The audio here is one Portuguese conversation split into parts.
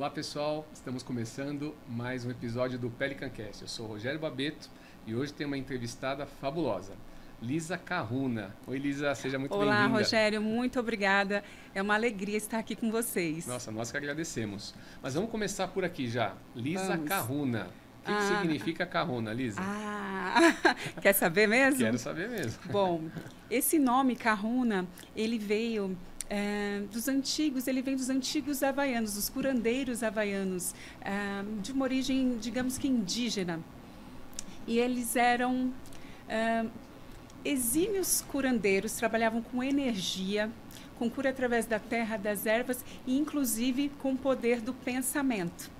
Olá pessoal, estamos começando mais um episódio do Pelicancast. Eu sou o Rogério Babeto e hoje tem uma entrevistada fabulosa, Lisa Kahuna. Oi Lisa, seja muito bem-vinda. Olá Rogério, muito obrigada. É uma alegria estar aqui com vocês. Nossa, nós que agradecemos. Mas vamos começar por aqui já. Lisa Kahuna. O que significa Kahuna, Lisa? Quer saber mesmo? Quero saber mesmo. Bom, esse nome Kahuna, ele veio dos antigos, ele vem dos antigos havaianos, dos curandeiros havaianos, de uma origem, digamos que indígena. E eles eram exímios curandeiros, trabalhavam com energia, com cura através da terra, das ervas e inclusive com o poder do pensamento.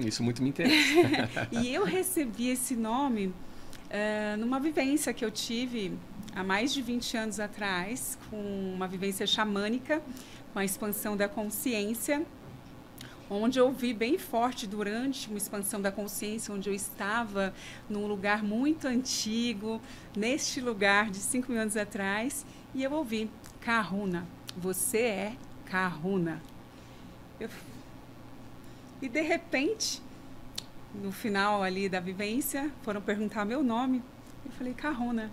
Isso muito me interessa. E eu recebi esse nome numa vivência que eu tive há mais de 20 anos atrás, com uma vivência xamânica, com a expansão da consciência, onde eu vi bem forte durante uma expansão da consciência, onde eu estava num lugar muito antigo, neste lugar de 5 mil anos atrás, e eu ouvi, Kahuna, você é Kahuna. E de repente, no final ali da vivência, foram perguntar meu nome, eu falei, Kahuna.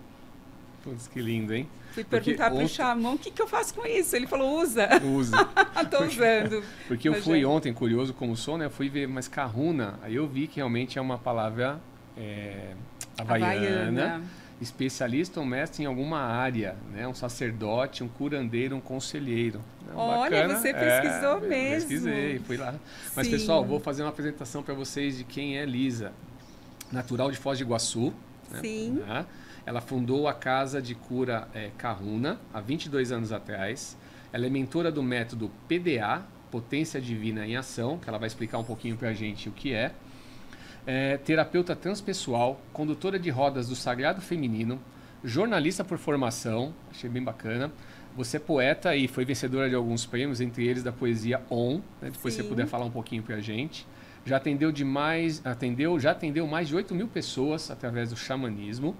Putz, que lindo, hein? Fui perguntar para o xamã, o que eu faço com isso? Ele falou, usa. Usa. Estou usando. Porque eu fui ontem, curioso como sou, né? Eu fui ver, mas Kahuna, aí eu vi que realmente é uma palavra havaiana, especialista ou mestre em alguma área, né? Um sacerdote, um curandeiro, um conselheiro. Olha, bacana. Você pesquisou mesmo. Pesquisei, fui lá. Mas, Sim. pessoal, vou fazer uma apresentação para vocês de quem é Lisa. Natural de Foz do Iguaçu. Sim. Né? Ela fundou a Casa de Cura Kahuna há 22 anos atrás. Ela é mentora do método PDA, Potência Divina em Ação, que ela vai explicar um pouquinho para a gente o que é. Terapeuta transpessoal, condutora de rodas do Sagrado Feminino, jornalista por formação, achei bem bacana. Você é poeta e foi vencedora de alguns prêmios, entre eles da poesia On, né? Depois Sim. você puder falar um pouquinho para a gente. Já atendeu mais de 8 mil pessoas através do xamanismo.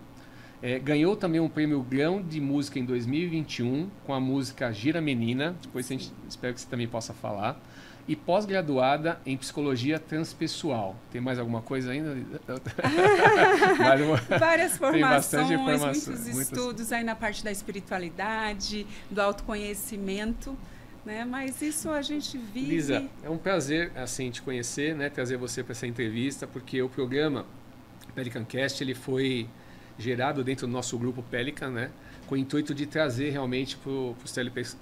Ganhou também um prêmio Grão de Música em 2021 com a música Gira Menina. Depois espero que você também possa falar. E pós-graduada em Psicologia Transpessoal. Tem mais alguma coisa ainda? Várias formações, informação, muitos estudos aí na parte da espiritualidade, do autoconhecimento, né? Mas isso a gente vive... Lisa, é um prazer assim, te conhecer, né? Trazer você para essa entrevista, porque o programa Pelicancast ele foi gerado dentro do nosso grupo Pelican, né? Com o intuito de trazer realmente para os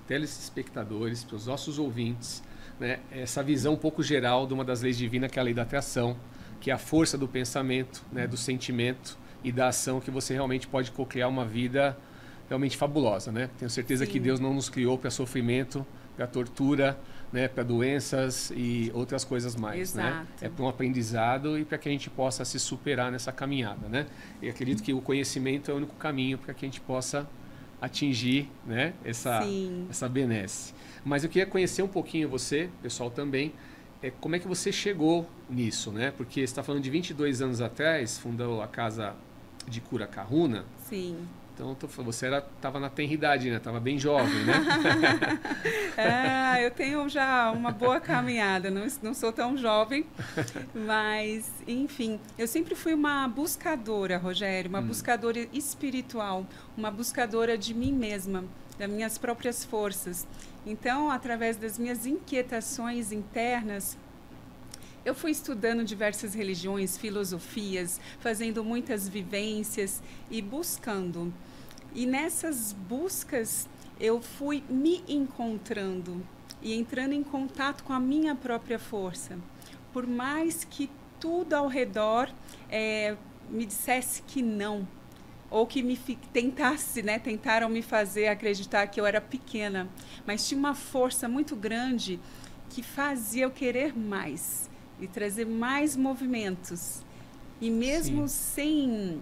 telespectadores, para os nossos ouvintes, né? Essa visão um pouco geral de uma das leis divinas, que é a lei da atração, que é a força do pensamento, né? Do sentimento e da ação, que você realmente pode co-criar uma vida realmente fabulosa, né? Tenho certeza Sim. que Deus não nos criou para sofrimento, para tortura, né? Para doenças e outras coisas mais. Exato. Né? É para um aprendizado e para que a gente possa se superar nessa caminhada, né? E acredito que o conhecimento é o único caminho para que a gente possa atingir, né? essa benesse. Mas eu queria conhecer um pouquinho você, pessoal também, como é que você chegou nisso, né? Porque você está falando de 22 anos atrás, fundou a Casa de Cura Kahuna. Sim. Então, você estava na tenridade, né? Estava bem jovem, né? Eu tenho já uma boa caminhada, não sou tão jovem, mas, enfim, eu sempre fui uma buscadora, Rogério, uma buscadora espiritual, uma buscadora de mim mesma, das minhas próprias forças. Então, através das minhas inquietações internas, eu fui estudando diversas religiões, filosofias, fazendo muitas vivências e buscando. E nessas buscas eu fui me encontrando e entrando em contato com a minha própria força. Por mais que tudo ao redor me dissesse que não, ou que tentaram me fazer acreditar que eu era pequena, mas tinha uma força muito grande que fazia eu querer mais e trazer mais movimentos. E mesmo sem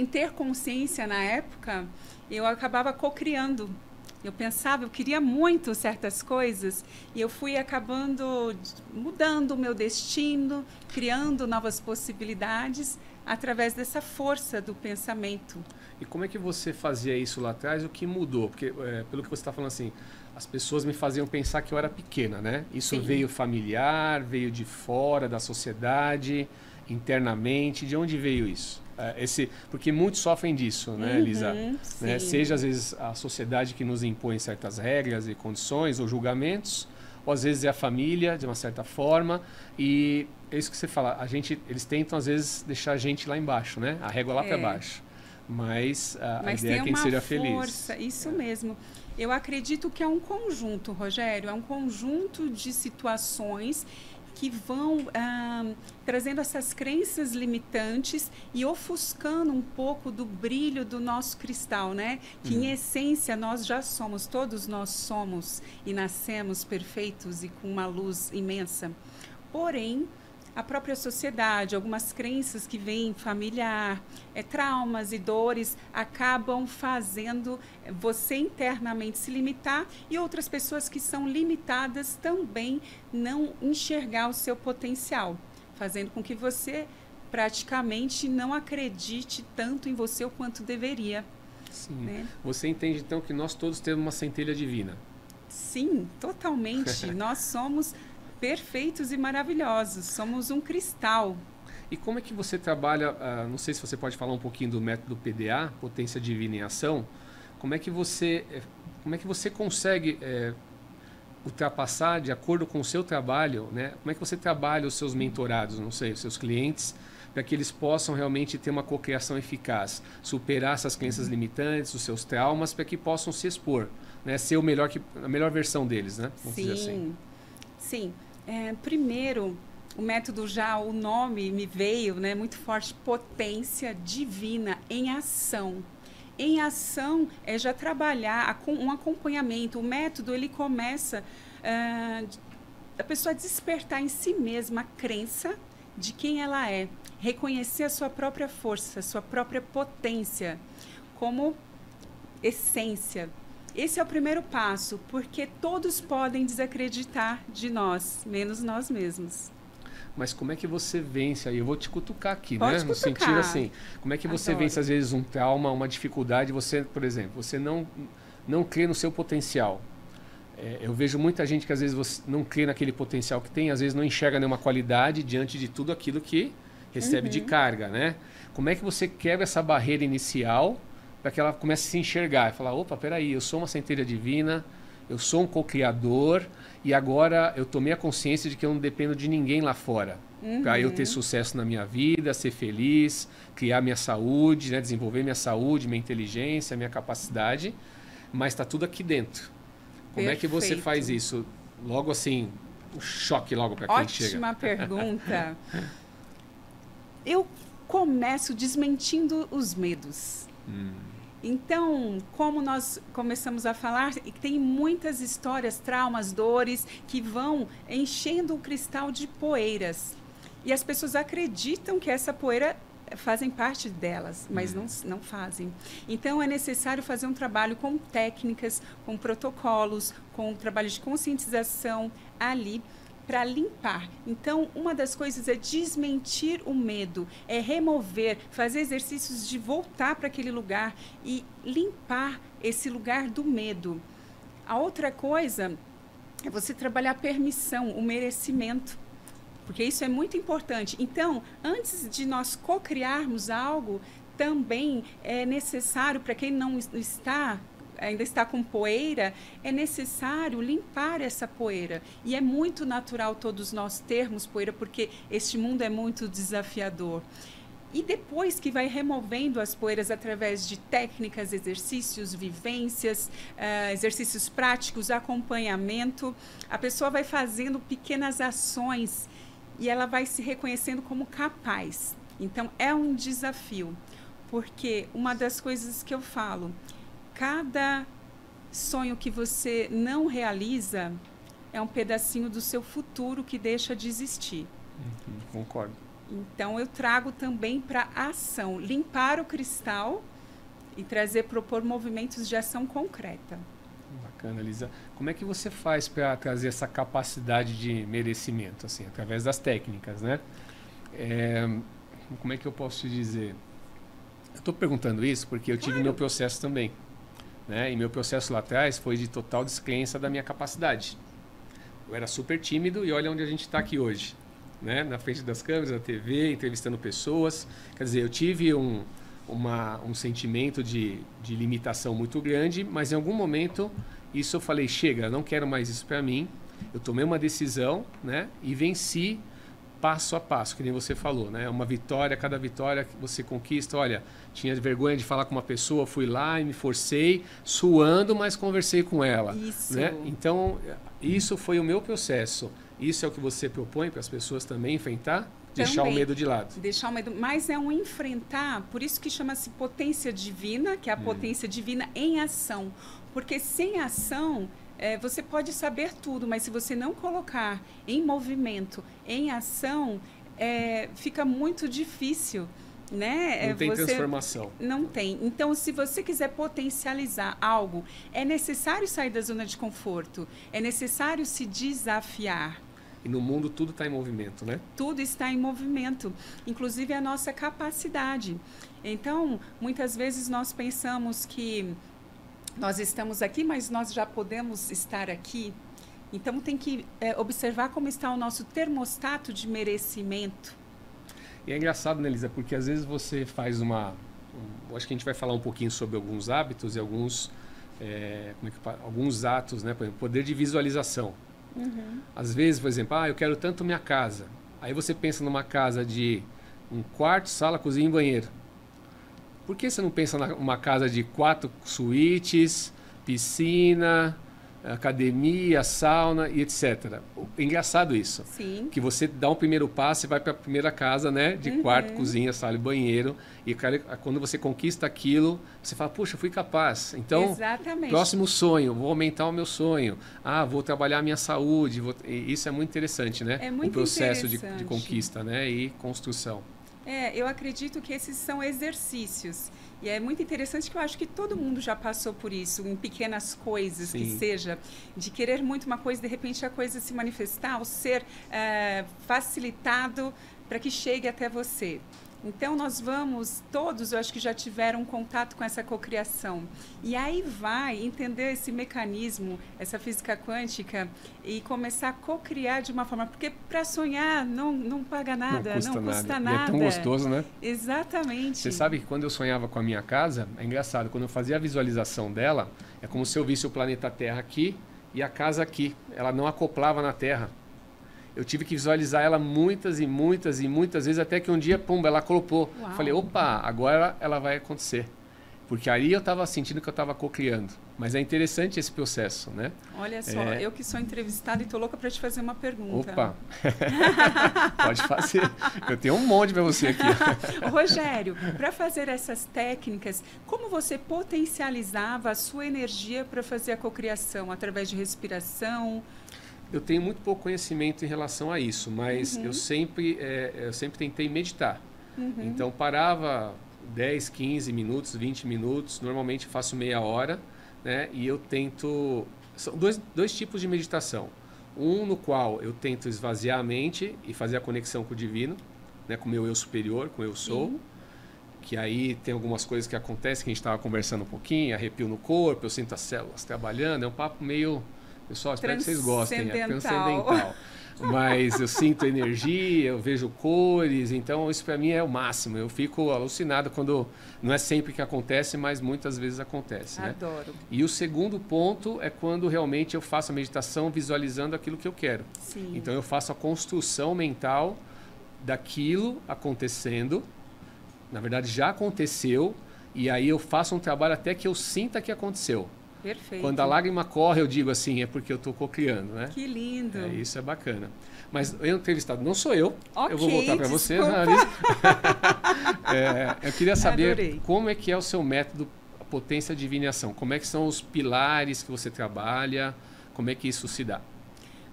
ter consciência na época, eu acabava co-criando. Eu queria muito certas coisas e eu fui acabando mudando o meu destino, criando novas possibilidades através dessa força do pensamento. E como é que você fazia isso lá atrás? O que mudou? Porque, pelo que você está falando assim, as pessoas me faziam pensar que eu era pequena, né? Isso Sim. veio familiar, veio de fora da sociedade, internamente. De onde veio isso? Porque muitos sofrem disso, né, Elisa? Né? Seja, às vezes, a sociedade que nos impõe certas regras e condições ou julgamentos, ou às vezes é a família, de uma certa forma, e é isso que você fala, eles tentam às vezes deixar a gente lá embaixo, né? A régua lá para baixo. Mas a ideia é que a gente seja feliz. Isso mesmo. Eu acredito que é um conjunto, Rogério, é um conjunto de situações que vão trazendo essas crenças limitantes e ofuscando um pouco do brilho do nosso cristal, né? Que em essência nós já somos, todos nós somos e nascemos perfeitos e com uma luz imensa. Porém, a própria sociedade, algumas crenças que vêm familiar, traumas e dores acabam fazendo você internamente se limitar e outras pessoas que são limitadas também não enxergar o seu potencial, fazendo com que você praticamente não acredite tanto em você o quanto deveria. Sim. Né? Você entende então que nós todos temos uma centelha divina? Sim, totalmente. Nós somos perfeitos e maravilhosos. Somos um cristal. E como é que você trabalha, não sei se você pode falar um pouquinho do método PDA, Potência Divina em Ação, como é que você consegue ultrapassar, de acordo com o seu trabalho, né? Como é que você trabalha os seus mentorados, não sei, os seus clientes, para que eles possam realmente ter uma cocriação eficaz, superar essas crenças limitantes, os seus traumas, para que possam se expor, né? Ser a melhor versão deles, né? Vamos dizer assim. Sim. Primeiro, o método o nome me veio, né, muito forte, Potência Divina em Ação. Em ação é já trabalhar um acompanhamento. O método ele começa a pessoa despertar em si mesma a crença de quem ela é, reconhecer a sua própria força, a sua própria potência como essência. Esse é o primeiro passo, porque todos podem desacreditar de nós, menos nós mesmos. Mas como é que você vence aí? Eu vou te cutucar aqui, Pode né? cutucar. No sentido assim, como é que você vence às vezes um trauma, uma dificuldade, você, por exemplo, você não crê no seu potencial. Eu vejo muita gente que às vezes você não crê naquele potencial que tem, às vezes não enxerga nenhuma qualidade diante de tudo aquilo que recebe de carga, né? Como é que você quebra essa barreira inicial para que ela comece a se enxergar e falar, opa, peraí, eu sou uma centelha divina, eu sou um co-criador e agora eu tomei a consciência de que eu não dependo de ninguém lá fora para eu ter sucesso na minha vida, ser feliz, criar minha saúde, né, desenvolver minha saúde, minha inteligência, minha capacidade, mas está tudo aqui dentro. Como é que você faz isso? Logo assim, um choque logo para quem chega. Ótima pergunta. Eu começo desmentindo os medos. Então, como nós começamos a falar, tem muitas histórias, traumas, dores que vão enchendo o cristal de poeiras. E as pessoas acreditam que essa poeira fazem parte delas, mas não fazem. Então, é necessário fazer um trabalho com técnicas, com protocolos, com um trabalho de conscientização ali, para limpar. Então, uma das coisas é desmentir o medo, é remover, fazer exercícios de voltar para aquele lugar e limpar esse lugar do medo. A outra coisa é você trabalhar a permissão, o merecimento, porque isso é muito importante. Então, antes de nós co-criarmos algo, também é necessário, para quem não ainda está com poeira, é necessário limpar essa poeira. E é muito natural todos nós termos poeira, porque este mundo é muito desafiador. E depois que vai removendo as poeiras através de técnicas, exercícios, vivências, exercícios práticos, acompanhamento, a pessoa vai fazendo pequenas ações e ela vai se reconhecendo como capaz. Então, é um desafio, porque uma das coisas que eu falo, cada sonho que você não realiza é um pedacinho do seu futuro que deixa de existir. Concordo. Então, eu trago também para a ação, limpar o cristal e propor movimentos de ação concreta. Bacana, Elisa. Como é que você faz para trazer essa capacidade de merecimento, assim, através das técnicas, né? Como é que eu posso te dizer? Eu estou perguntando isso porque eu tive meu processo também. Né? E meu processo lá atrás foi de total descrença da minha capacidade. Eu era super tímido e olha onde a gente está aqui hoje. Né? Na frente das câmeras, na TV, entrevistando pessoas. Quer dizer, eu tive um sentimento de limitação muito grande, mas em algum momento isso eu falei, chega, não quero mais isso para mim. Eu tomei uma decisão, né? E venci passo a passo, que nem você falou, né? Uma vitória, cada vitória que você conquista. Olha, tinha vergonha de falar com uma pessoa, fui lá e me forcei, suando, mas conversei com ela. Isso. Né? Então, isso foi o meu processo. Isso é o que você propõe para as pessoas também enfrentar? Deixar o medo de lado. Deixar o medo, mas é um enfrentar, por isso que chama-se potência divina, que é a potência divina em ação. Porque sem ação, você pode saber tudo, mas se você não colocar em movimento, em ação, fica muito difícil. Né? Não tem transformação. Não tem. Então, se você quiser potencializar algo, é necessário sair da zona de conforto, é necessário se desafiar. E no mundo tudo está em movimento, né? Tudo está em movimento, inclusive a nossa capacidade. Então, muitas vezes nós pensamos que nós estamos aqui, mas nós já podemos estar aqui. Então, tem que observar como está o nosso termostato de merecimento. E é engraçado, né, Elisa? Porque às vezes você faz acho que a gente vai falar um pouquinho sobre alguns hábitos e alguns atos, né? Por exemplo, poder de visualização. Uhum. Às vezes, por exemplo, eu quero tanto minha casa. Aí você pensa numa casa de um quarto, sala, cozinha e banheiro. Por que você não pensa numa casa de 4 suítes, piscina, academia, sauna e etc. É engraçado isso. Sim. Que você dá um primeiro passo e vai para a primeira casa, né? De quarto, cozinha, sala e banheiro. E quando você conquista aquilo, você fala, puxa, fui capaz. Então, exatamente. Próximo sonho, vou aumentar o meu sonho. Vou trabalhar a minha saúde. Isso é muito interessante, né? É muito o processo de interessante. conquista, né? E construção. Eu acredito que esses são exercícios. E é muito interessante que eu acho que todo mundo já passou por isso, em pequenas coisas, Sim. que seja, de querer muito uma coisa, de repente a coisa se manifestar, ou ser facilitado para que chegue até você. Então, todos, eu acho que já tiveram contato com essa cocriação. E aí vai entender esse mecanismo, essa física quântica, e começar a cocriar de uma forma... Porque para sonhar não paga nada, não custa nada. E é tão gostoso, né? Exatamente. Você sabe que quando eu sonhava com a minha casa, é engraçado, quando eu fazia a visualização dela, é como se eu visse o planeta Terra aqui e a casa aqui. Ela não acoplava na Terra. Eu tive que visualizar ela muitas e muitas e muitas vezes, até que um dia, pumba, ela colocou. Falei, opa, agora ela vai acontecer. Porque aí eu estava sentindo que eu estava co-criando. Mas é interessante esse processo, né? Olha só, eu que sou entrevistada e estou louca para te fazer uma pergunta. Opa! Pode fazer. Eu tenho um monte para você aqui. Rogério, para fazer essas técnicas, como você potencializava a sua energia para fazer a cocriação? Através de respiração? Eu tenho muito pouco conhecimento em relação a isso, mas eu sempre tentei meditar. Então, parava 10, 15 minutos, 20 minutos, normalmente faço meia hora, né? E eu tento... São dois tipos de meditação. Um no qual eu tento esvaziar a mente e fazer a conexão com o divino, né? Com o meu eu superior, com o eu sou. Sim. Que aí tem algumas coisas que acontecem, que a gente estava conversando um pouquinho, arrepio no corpo, eu sinto as células trabalhando, é um papo meio... Pessoal, espero que vocês gostem, é transcendental. Mas eu sinto energia, eu vejo cores, então isso para mim é o máximo. Eu fico alucinado quando, não é sempre que acontece, mas muitas vezes acontece. Adoro. Né? E o segundo ponto é quando realmente eu faço a meditação visualizando aquilo que eu quero. Sim. Então eu faço a construção mental daquilo acontecendo, na verdade já aconteceu, e aí eu faço um trabalho até que eu sinta que aconteceu. Perfeito. Quando a lágrima corre, eu digo assim, é porque eu estou co-criando, né? Que lindo. Isso é bacana. Mas o entrevistado não sou eu. Okay, eu vou voltar para você, Annalise. Eu queria saber como é que é o seu método, a potência de divinação. Como é que são os pilares que você trabalha? Como é que isso se dá?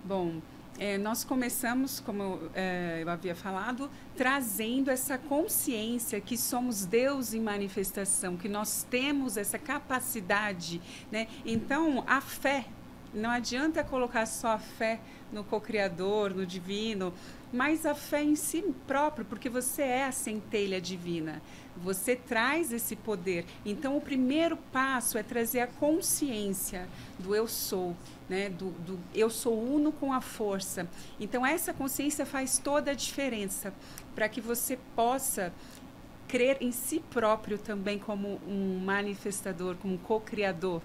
Bom, nós começamos, como eu havia falado, trazendo essa consciência que somos Deus em manifestação, que nós temos essa capacidade, né? Então, a fé Não adianta colocar só a fé no co-criador, no divino, mas a fé em si próprio, porque você é a centelha divina. Você traz esse poder. Então, o primeiro passo é trazer a consciência do eu sou, né? Do eu sou uno com a força. Então, essa consciência faz toda a diferença para que você possa crer em si próprio também como um manifestador, como um co-criador.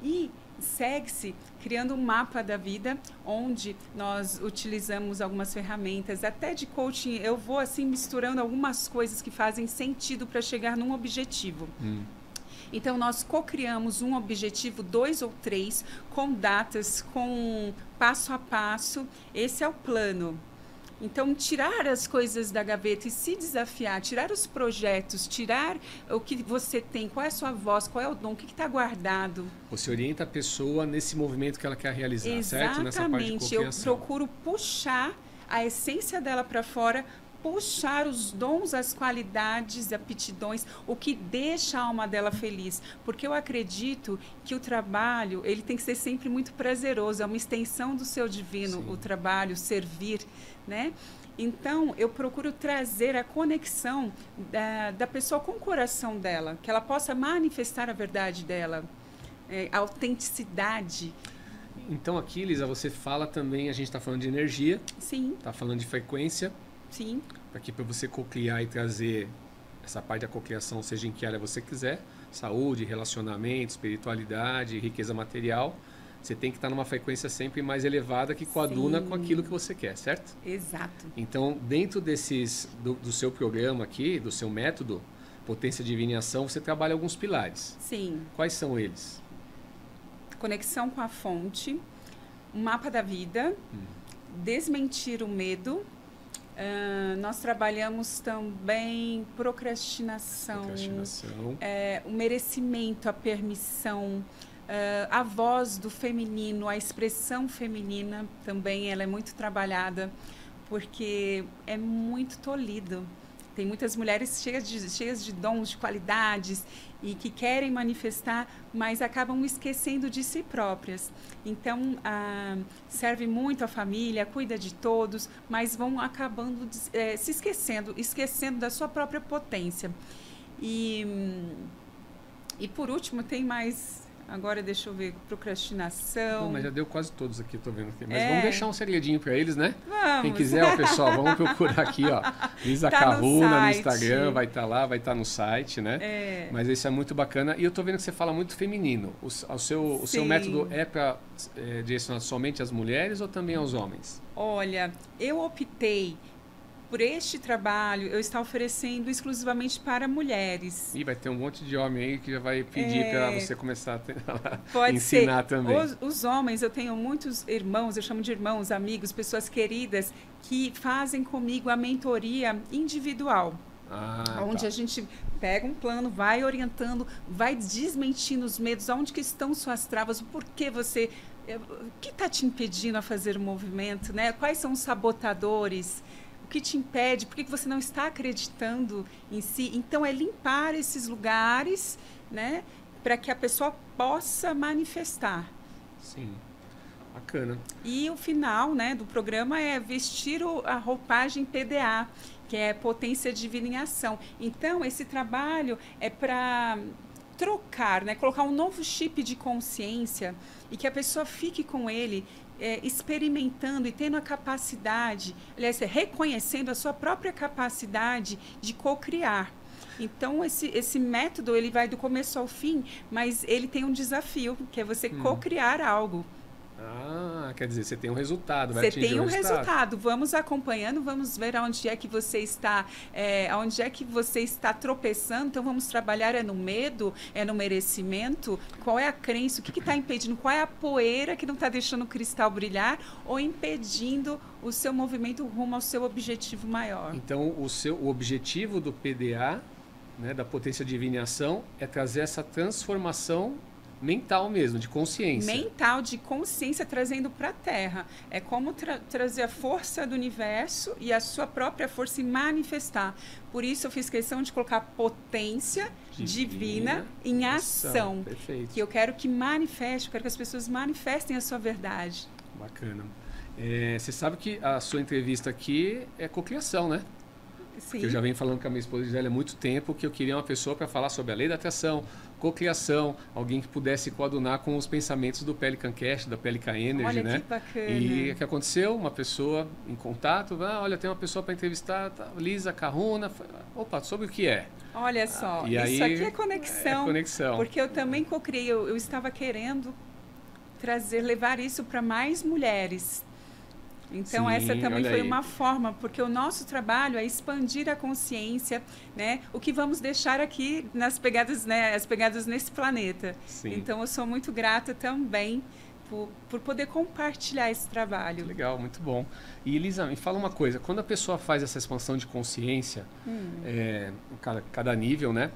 E segue-se criando um mapa da vida, onde nós utilizamos algumas ferramentas, até de coaching. Eu vou assim misturando algumas coisas que fazem sentido para chegar num objetivo. Então, nós co-criamos um objetivo, 2 ou 3, com datas, com passo a passo. Esse é o plano. Então, tirar as coisas da gaveta e se desafiar, tirar os projetos, tirar o que você tem, qual é a sua voz, qual é o dom, o que está guardado. Você orienta a pessoa nesse movimento que ela quer realizar, exatamente, certo? Nessa parte de cocriação. Eu procuro puxar a essência dela para fora, puxar os dons, as qualidades, aptidões, o que deixa a alma dela feliz. Porque eu acredito que o trabalho, ele tem que ser sempre muito prazeroso, é uma extensão do seu divino, sim, o trabalho, servir, né? Então, eu procuro trazer a conexão da pessoa com o coração dela, que ela possa manifestar a verdade dela, a autenticidade. Então, aqui, Lisa, você fala também, a gente está falando de energia, sim, está falando de frequência, sim, aqui para você cocriar e trazer essa parte da cocriação, seja em que área você quiser, saúde, relacionamento, espiritualidade, riqueza material, você tem que estar numa frequência sempre mais elevada que coaduna, sim, com aquilo que você quer, certo? Exato. Então, dentro do seu programa aqui, do seu método, Potência Divina em Ação, você trabalha alguns pilares. Sim. Quais são eles? Conexão com a fonte, mapa da vida, desmentir o medo. Nós trabalhamos também procrastinação, o merecimento, a permissão, a voz do feminino, a expressão feminina também, ela é muito trabalhada, porque é muito tolhido. Tem muitas mulheres cheias de dons, de qualidades, e que querem manifestar, mas acabam esquecendo de si próprias. Então, serve muito à família, cuida de todos, mas vão acabando se esquecendo da sua própria potência. E por último, tem mais... Agora, deixa eu ver, procrastinação... Não, mas já deu quase todos aqui, tô vendo aqui. Mas vamos deixar um segredinho para eles, né? Vamos. Quem quiser, ó, pessoal, vamos procurar aqui, ó. Lisa Carruna no Instagram, vai estar lá, vai estar no site, né? Mas isso é muito bacana. E eu tô vendo que você fala muito feminino. O seu método é para direcionar somente às mulheres ou também aos homens? Olha, eu optei por este trabalho, eu estou oferecendo exclusivamente para mulheres. E vai ter um monte de homem aí que já vai pedir para você começar a ensinar também. Os homens, eu tenho muitos irmãos, eu chamo de irmãos, amigos, pessoas queridas, que fazem comigo a mentoria individual. Onde a gente pega um plano, vai orientando, vai desmentindo os medos, aonde que estão suas travas, o porquê você... O que está te impedindo a fazer o movimento, né? Quais são os sabotadores? O que te impede? Por que você não está acreditando em si? Então, é limpar esses lugares, né, para que a pessoa possa manifestar. Sim, bacana. E o final, né, do programa é vestir a roupagem PDA, que é Potência Divina em Ação. Então, esse trabalho é para trocar, né, colocar um novo chip de consciência e que a pessoa fique com ele, experimentando e tendo a capacidade, aliás, reconhecendo a sua própria capacidade de co-criar. Então, esse método, ele vai do começo ao fim, mas ele tem um desafio, que é você co-criar algo. Quer dizer, você tem um resultado, vai atingir um resultado. Vamos acompanhando, vamos ver aonde é que você está, aonde é que você está tropeçando. Então, vamos trabalhar no medo, no merecimento, qual é a crença, o que está impedindo, qual é a poeira que não está deixando o cristal brilhar ou impedindo o seu movimento rumo ao seu objetivo maior. Então, o objetivo do PDA, né, da Potência Divina em Ação, é trazer essa transformação mental mesmo, de consciência. Mental, de consciência, trazendo para a Terra. É como trazer a força do universo e a sua própria força e manifestar. Por isso eu fiz questão de colocar potência divina em ação. Perfeito. Que eu quero que manifeste, eu quero que as pessoas manifestem a sua verdade. Bacana. Você sabe que a sua entrevista aqui é cocriação, né? Sim. Eu já venho falando com a minha esposa Gisele há muito tempo que eu queria uma pessoa para falar sobre a lei da atração, cocriação, alguém que pudesse coadunar com os pensamentos do Pelican Cast, da Pelican Energy, olha, né? Que bacana. E o que aconteceu? Uma pessoa em contato, olha, tem uma pessoa para entrevistar, tá, Lisa Carruna, opa, sobre o que é? Olha só, e isso aí, aqui é conexão. É conexão. Porque eu também cocriei, eu estava querendo levar isso para mais mulheres. Então, sim, essa também foi uma forma, porque o nosso trabalho é expandir a consciência, né? O que vamos deixar aqui nas pegadas, né? As pegadas nesse planeta. Sim. Então, eu sou muito grata também por poder compartilhar esse trabalho. Legal, muito bom. E, Elisa, me fala uma coisa, quando a pessoa faz essa expansão de consciência, cada nível, né?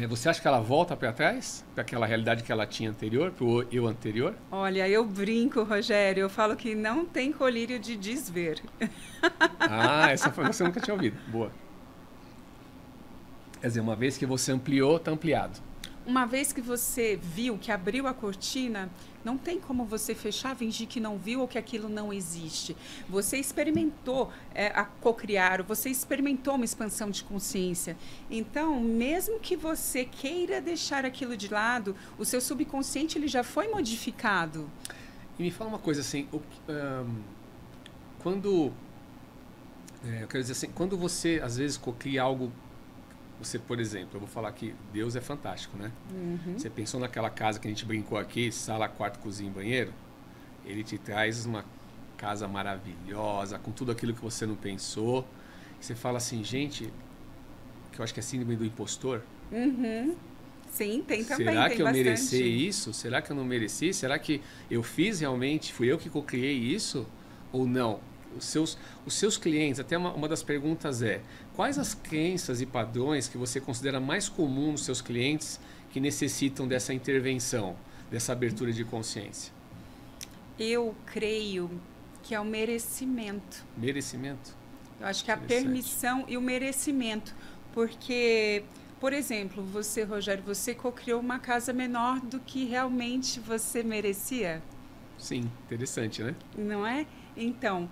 Você acha que ela volta para trás? Para aquela realidade que ela tinha anterior, para o eu anterior? Olha, eu brinco, Rogério, eu falo que não tem colírio de desver. Essa você nunca tinha ouvido. Boa. Quer dizer, uma vez que você ampliou, está ampliado. Uma vez que você viu, que abriu a cortina, não tem como você fechar, fingir que não viu ou que aquilo não existe. Você experimentou a cocriar, você experimentou uma expansão de consciência. Então, mesmo que você queira deixar aquilo de lado, o seu subconsciente ele já foi modificado. E me fala uma coisa assim, quando eu quero dizer assim, quando você às vezes cocria algo, você, por exemplo, eu vou falar que Deus é fantástico, né? Uhum. Você pensou naquela casa que a gente brincou aqui, sala, quarto, cozinha e banheiro? Ele te traz uma casa maravilhosa, com tudo aquilo que você não pensou. Você fala assim, gente, que eu acho que é síndrome do impostor. Uhum. Sim, tem também. Será tem que eu bastante. mereci isso? Será que eu não mereci? Será que eu fiz realmente? Fui eu que cocriei isso? Ou não? Os seus clientes, até uma das perguntas quais as crenças e padrões que você considera mais comum nos seus clientes que necessitam dessa intervenção, dessa abertura de consciência? Eu creio que é o merecimento. Merecimento? Eu acho que a permissão e o merecimento. Porque, por exemplo, você, Rogério, você cocriou uma casa menor do que realmente você merecia? Sim, interessante, né? Não é? Então,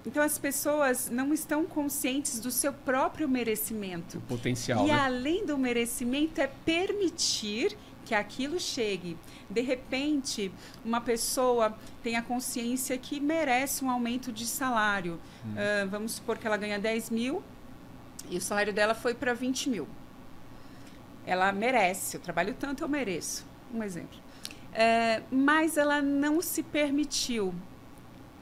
então as pessoas não estão conscientes do seu próprio merecimento. O potencial, e né? além do merecimento é permitir que aquilo chegue. De repente, uma pessoa tem a consciência que merece um aumento de salário. Vamos supor que ela ganha 10 mil e o salário dela foi para 20 mil. Ela merece, eu trabalho tanto, eu mereço. Um exemplo. Mas ela não se permitiu.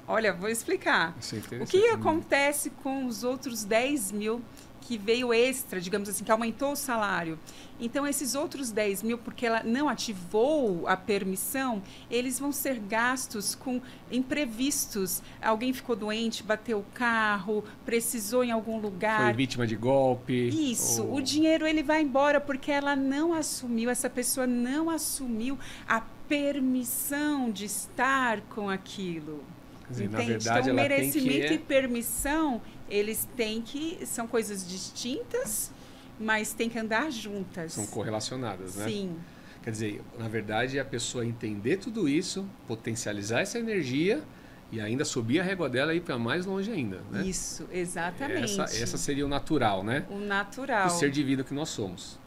Olha, vou explicar. O que acontece com os outros 10 mil que veio extra, digamos assim, que aumentou o salário? Então, esses outros 10 mil, porque ela não ativou a permissão, eles vão ser gastos com imprevistos. Alguém ficou doente, bateu o carro, precisou em algum lugar. Foi vítima de golpe. Isso. O dinheiro ele vai embora porque ela não assumiu, essa pessoa não assumiu a permissão de estar com aquilo. Quer dizer, entende? na verdade, então, ela merecimento tem e permissão, eles têm que... São coisas distintas, mas têm que andar juntas. São correlacionadas, né? Sim. Quer dizer, na verdade, a pessoa entender tudo isso, potencializar essa energia e ainda subir a régua dela e ir para mais longe ainda, né? Isso, exatamente. Essa seria o natural, né? O natural. O ser divino que nós somos.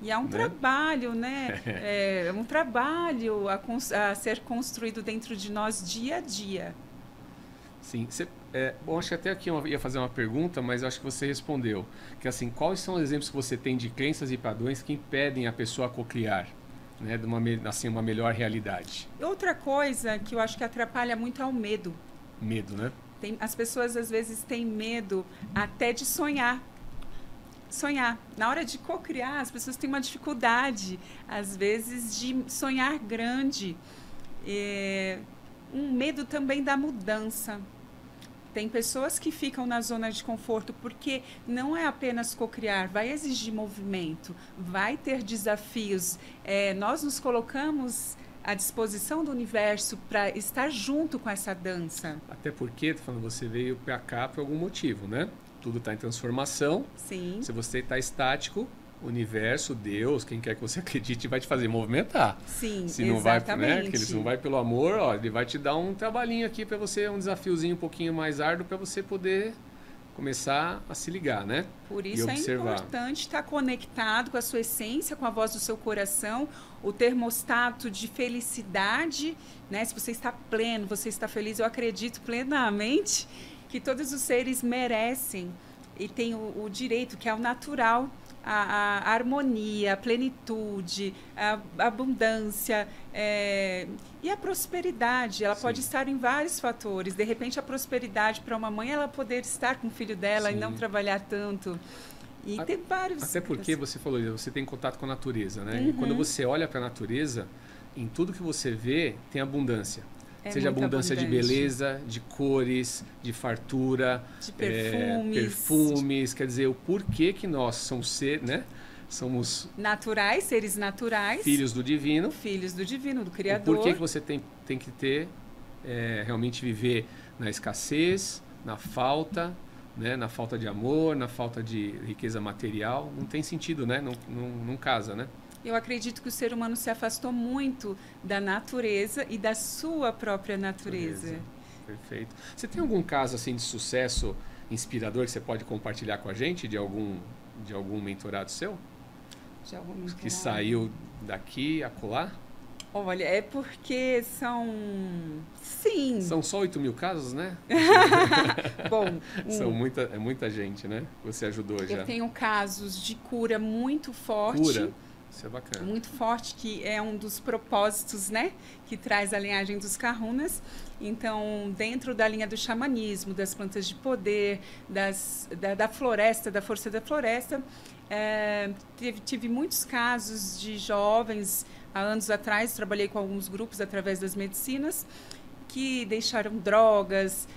E é um trabalho, né? É um trabalho a ser construído dentro de nós dia a dia. Sim. Bom, acho que até aqui eu ia fazer uma pergunta, mas eu acho que você respondeu. Que assim, quais são os exemplos que você tem de crenças e padrões que impedem a pessoa a cocriar, né, de uma melhor realidade? Outra coisa que eu acho que atrapalha muito é o medo. Medo, né? As pessoas às vezes têm medo até de sonhar. Na hora de cocriar, as pessoas têm uma dificuldade, às vezes, de sonhar grande. Um medo também da mudança. Tem pessoas que ficam na zona de conforto porque não é apenas cocriar, vai exigir movimento, vai ter desafios. Nós nos colocamos à disposição do universo para estar junto com essa dança. Até porque, tô falando, você veio para cá por algum motivo, né? Tudo está em transformação. Sim. Se você está estático, o universo, Deus, quem quer que você acredite, vai te fazer movimentar. Sim, se não exatamente. Vai, né? Porque se não vai pelo amor, ó, ele vai te dar um trabalhinho aqui para você, um desafiozinho um pouquinho mais árduo para você poder começar a se ligar, né? Por isso é importante estar conectado com a sua essência, com a voz do seu coração, o termostato de felicidade, né? Se você está pleno, você está feliz, eu acredito plenamente que todos os seres merecem e têm o direito, que é o natural, a harmonia, a plenitude, a abundância e a prosperidade. Ela pode estar em vários fatores. De repente, a prosperidade para uma mãe, ela poder estar com o filho dela e não trabalhar tanto. E tem vários... Até porque você falou, você tem contato com a natureza, né? E quando você olha para a natureza, em tudo que você vê, tem abundância. Seja abundância de beleza, de cores, de fartura, de perfumes. Quer dizer, o porquê que nós somos né? Somos naturais, seres naturais. Filhos do divino. Filhos do divino, do Criador. O porquê que você tem que ter, realmente viver na escassez, na falta, né? Na falta de amor, na falta de riqueza material. Não tem sentido, né? Não casa, né? Eu acredito que o ser humano se afastou muito da natureza e da sua própria natureza. Perfeito. Você tem algum caso assim de sucesso inspirador que você pode compartilhar com a gente de algum mentorado seu? De algum mentorado. Que saiu daqui a colar? Olha, é porque são... Sim. São só 8 mil casos, né? Bom... É muita gente, né? Você ajudou já. Eu tenho casos de cura muito forte. Cura? Isso é bacana. Muito forte, que é um dos propósitos, né? Que traz a linhagem dos Kahunas. Então, dentro da linha do xamanismo, das plantas de poder, da floresta, da força da floresta, tive muitos casos de jovens, há anos atrás, trabalhei com alguns grupos através das medicinas, que deixaram drogas,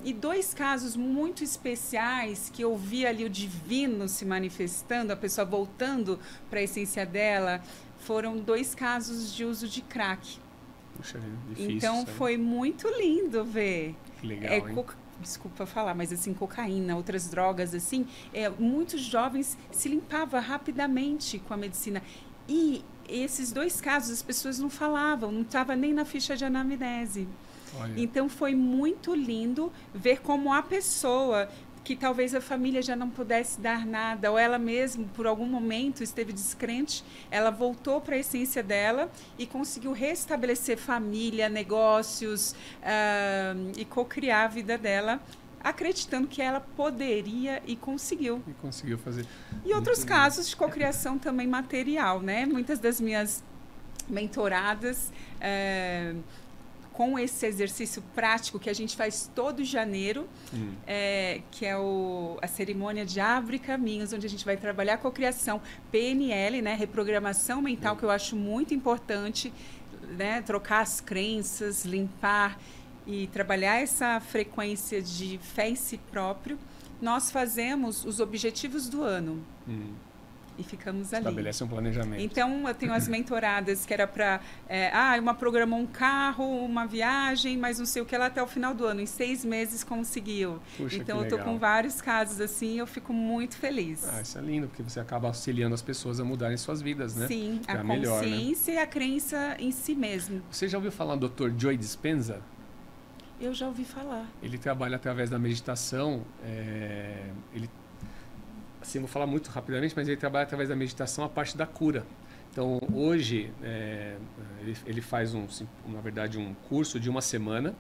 e 2 casos muito especiais que eu vi ali o divino se manifestando, a pessoa voltando para a essência dela, foram 2 casos de uso de crack. Puxa, difícil, então sabe? foi muito lindo ver. Que legal, hein? Desculpa falar, mas assim, cocaína, outras drogas, assim, muitos jovens se limpavam rapidamente com a medicina. E esses 2 casos, as pessoas não falavam, não estava nem na ficha de anamnese. Olha. Então, foi muito lindo ver como a pessoa, que talvez a família já não pudesse dar nada, ou ela mesma, por algum momento, esteve descrente, ela voltou para a essência dela e conseguiu restabelecer família, negócios, e cocriar a vida dela, acreditando que ela poderia e conseguiu. E conseguiu fazer. E outros casos de cocriação também material, né? Muitas das minhas mentoradas, com esse exercício prático que a gente faz todo janeiro, que é a cerimônia de Abre Caminhos, onde a gente vai trabalhar a cocriação, PNL, né? Reprogramação mental, que eu acho muito importante, né? Trocar as crenças, limpar e trabalhar essa frequência de fé em si próprio. Nós fazemos os objetivos do ano. E ficamos ali. Estabelece um planejamento. Então, eu tenho as mentoradas que era para... uma programou um carro, uma viagem, mas não sei o que, ela até o final do ano. Em 6 meses conseguiu. Puxa, então, eu estou com vários casos assim e eu fico muito feliz. Isso é lindo, porque você acaba auxiliando as pessoas a mudarem suas vidas, né? Sim, a consciência, né? E a crença em si mesmo. Você já ouviu falar do Dr. Joe Dispenza? Eu já ouvi falar. Ele trabalha através da meditação. Ele... Assim, vou falar muito rapidamente, mas ele trabalha através da meditação a parte da cura. Então, hoje, ele faz, na verdade, um curso de 1 semana.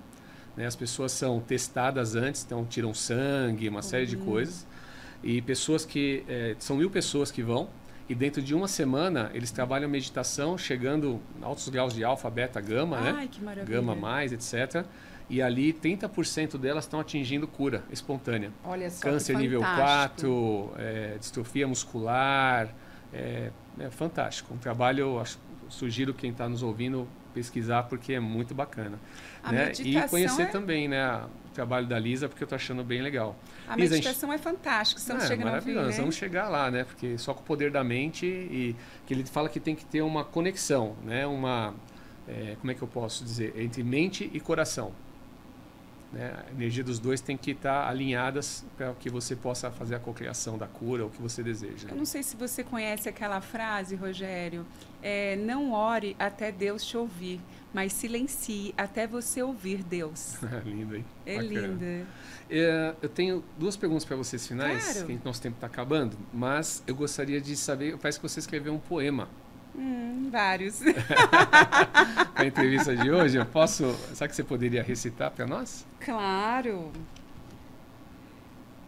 Né? As pessoas são testadas antes, então tiram sangue, uma série de coisas. E pessoas que... são 1000 pessoas que vão. E dentro de 1 semana, eles trabalham meditação, chegando a altos graus de alfa, beta, gama, né? Que maravilha. Gama mais, etc. E ali 30% delas estão atingindo cura espontânea. Olha só, câncer nível 4, distrofia muscular, é fantástico. Um trabalho, sugiro quem está nos ouvindo pesquisar porque é muito bacana. A né? meditação E conhecer também, né, o trabalho da Lisa, porque eu estou achando bem legal. A Lisa, meditação é fantástica, estamos chegando ao fim, né? Vamos chegar lá, né? Porque só com o poder da mente e que ele fala que tem que ter uma conexão, né? Como é que eu posso dizer? Entre mente e coração. Né? A energia dos dois tem que estar alinhadas para que você possa fazer a cocriação da cura, o que você deseja. Eu não sei se você conhece aquela frase, Rogério, não ore até Deus te ouvir, mas silencie até você ouvir Deus. Lindo, hein? É bacana. linda. Eu tenho 2 perguntas para vocês finais, Claro. que nosso tempo está acabando, mas eu gostaria de saber, parece que você escreveu um poema. Vários. Para a entrevista de hoje, será que você poderia recitar para nós? Claro.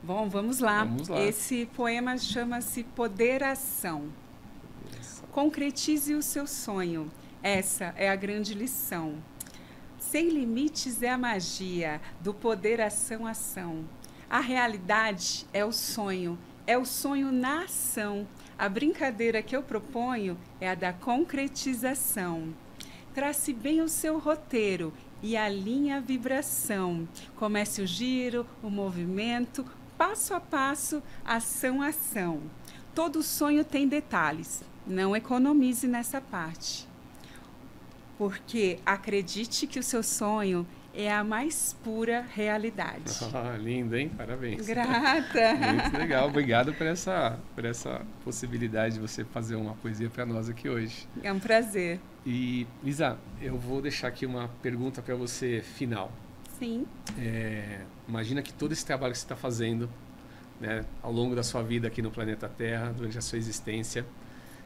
Bom, vamos lá. Vamos lá. Esse poema chama-se Poderação. Concretize o seu sonho. Essa é a grande lição. Sem limites é a magia do poderação-ação. A realidade é o sonho na ação. A brincadeira que eu proponho é a da concretização. Trace bem o seu roteiro e alinhe a vibração. Comece o giro, o movimento, passo a passo, ação a ação. Todo sonho tem detalhes. Não economize nessa parte. Porque acredite que o seu sonho é a mais pura realidade. Lindo, hein? Parabéns. Grata. Muito legal. Obrigado por essa possibilidade de você fazer uma poesia para nós aqui hoje. É um prazer. E, Lisa, eu vou deixar aqui uma pergunta para você final. Sim. Imagina que todo esse trabalho que você está fazendo, né, ao longo da sua vida aqui no planeta Terra, durante a sua existência,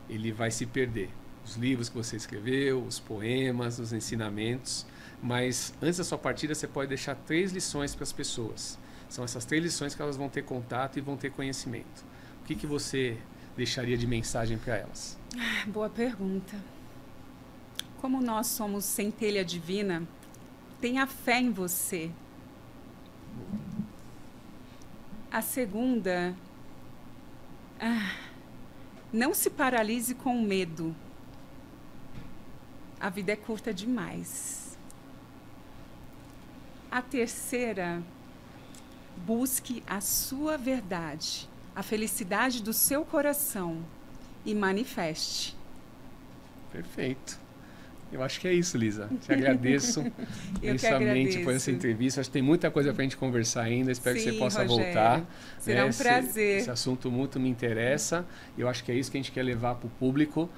ele vai se perder. Os livros que você escreveu, os poemas, os ensinamentos. Mas antes da sua partida, você pode deixar 3 lições para as pessoas. São essas 3 lições que elas vão ter contato e vão ter conhecimento. O que você deixaria de mensagem para elas? Boa pergunta. Como nós somos centelha divina, tenha fé em você. A segunda, não se paralise com medo. A vida é curta demais. A terceira, busque a sua verdade, a felicidade do seu coração e manifeste. Perfeito. Eu acho que é isso, Lisa. Te agradeço imensamente por essa entrevista. Acho que tem muita coisa para a gente conversar ainda. Espero que você possa voltar. Será um prazer. Esse assunto muito me interessa. Eu acho que é isso que a gente quer levar para o público.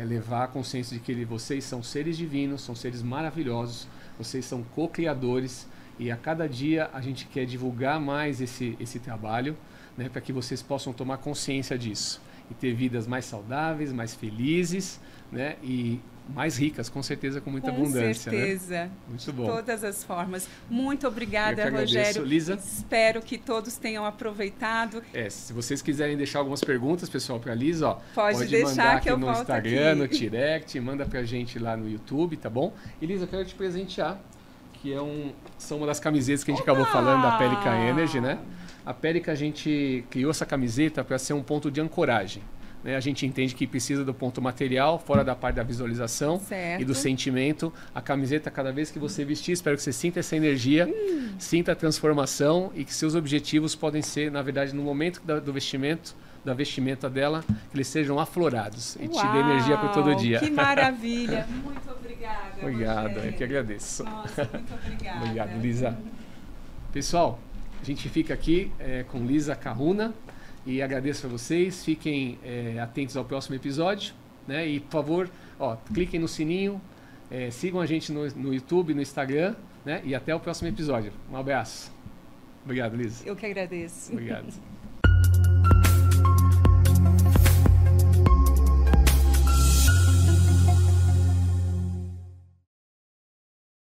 Levar a consciência de que vocês são seres divinos, são seres maravilhosos. Vocês são co-criadores. E a cada dia a gente quer divulgar mais esse trabalho, né, para que vocês possam tomar consciência disso. E ter vidas mais saudáveis, mais felizes, né, e mais ricas, com certeza, com muita abundância. Com certeza. Né? Muito bom. De todas as formas. Muito obrigada, Rogério. Lisa. Espero que todos tenham aproveitado. Se vocês quiserem deixar algumas perguntas, pessoal, para a Lisa, pode deixar mandar aqui no Instagram, aqui. no direct, manda para a gente lá no YouTube, tá bom? E Lisa, eu quero te presentear, que são uma das camisetas que a gente acabou falando da Pelican Energy, né? A Pelican, a gente criou essa camiseta para ser um ponto de ancoragem. Né? A gente entende que precisa do ponto material, fora da parte da visualização e do sentimento. A camiseta, cada vez que você vestir, espero que você sinta essa energia, sinta a transformação e que seus objetivos podem ser, na verdade, no momento do vestimento, da vestimenta dela, que eles sejam aflorados e te dê energia para todo dia. Que maravilha! Muito obrigada. Obrigado, eu que agradeço. Nossa, muito obrigada. Obrigado, Lisa. Pessoal, a gente fica aqui com Lisa Kahuna e agradeço a vocês. Fiquem atentos ao próximo episódio, né? E, por favor, cliquem no sininho, sigam a gente no YouTube, no Instagram, né? E até o próximo episódio. Um abraço. Obrigado, Lisa. Eu que agradeço. Obrigado.